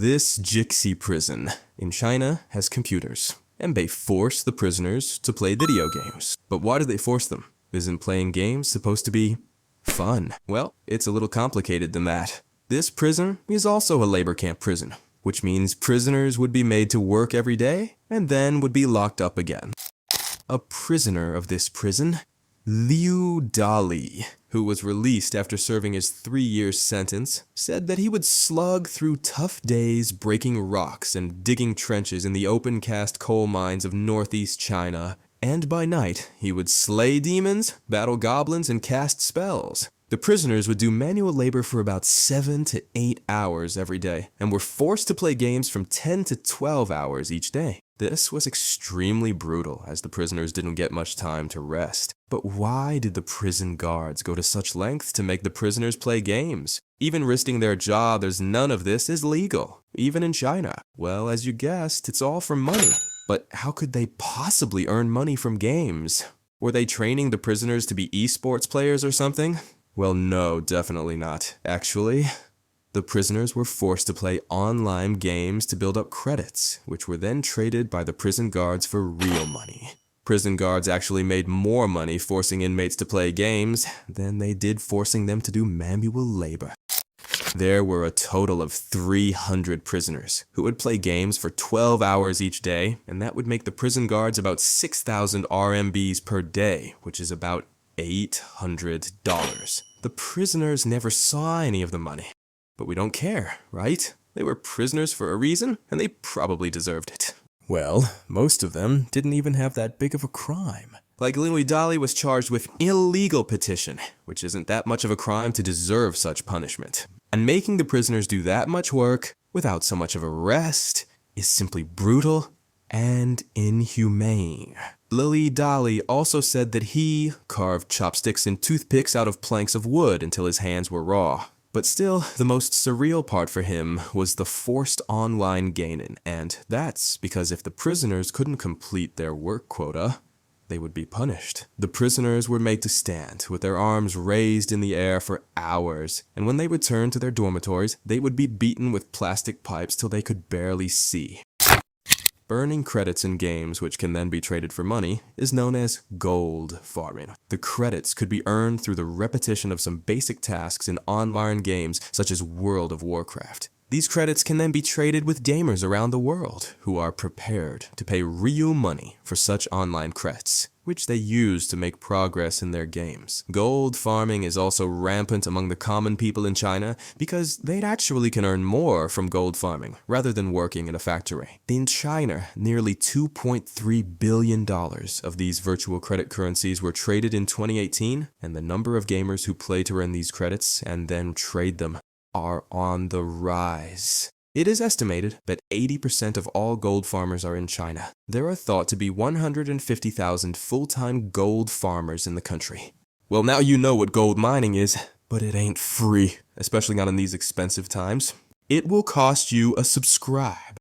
This Jixi prison in China has computers, and they force the prisoners to play video games. But why do they force them? Isn't playing games supposed to be fun? Well, it's a little complicated than that. This prison is also a labor camp prison, which means prisoners would be made to work every day and then would be locked up again. A prisoner of this prison, Liu Dali, who was released after serving his 3-year sentence, said that he would slug through tough days breaking rocks and digging trenches in the open-cast coal mines of northeast China, and by night he would slay demons, battle goblins, and cast spells. The prisoners would do manual labor for about 7 to 8 hours every day, and were forced to play games from 10 to 12 hours each day. This was extremely brutal, as the prisoners didn't get much time to rest. But why did the prison guards go to such lengths to make the prisoners play games? Even risking their jobs, none of this is legal, even in China. Well, as you guessed, it's all for money. But how could they possibly earn money from games? Were they training the prisoners to be esports players or something? Well, no, definitely not. Actually, the prisoners were forced to play online games to build up credits, which were then traded by the prison guards for real money. Prison guards actually made more money forcing inmates to play games than they did forcing them to do manual labor. There were a total of 300 prisoners who would play games for 12 hours each day, and that would make the prison guards about 6,000 RMBs per day, which is about $800. The prisoners never saw any of the money. But we don't care, right? They were prisoners for a reason, and they probably deserved it. Well, most of them didn't even have that big of a crime. Like Liu Dali was charged with illegal petition, which isn't that much of a crime to deserve such punishment. And making the prisoners do that much work without so much of a rest is simply brutal and inhumane. Liu Dali also said that he carved chopsticks and toothpicks out of planks of wood until his hands were raw. But still, the most surreal part for him was the forced online gaming, and that's because if the prisoners couldn't complete their work quota, they would be punished. The prisoners were made to stand with their arms raised in the air for hours, and when they returned to their dormitories, they would be beaten with plastic pipes till they could barely see. Burning credits in games, which can then be traded for money, is known as gold farming. The credits could be earned through the repetition of some basic tasks in online games such as World of Warcraft. These credits can then be traded with gamers around the world who are prepared to pay real money for such online credits, which they use to make progress in their games. Gold farming is also rampant among the common people in China because they actually can earn more from gold farming rather than working in a factory. In China, nearly $2.3 billion of these virtual credit currencies were traded in 2018, and the number of gamers who play to earn these credits and then trade them are on the rise. It is estimated that 80% of all gold farmers are in China. There are thought to be 150,000 full-time gold farmers in the country. Well, now you know what gold mining is, but it ain't free, especially not in these expensive times. It will cost you a subscribe.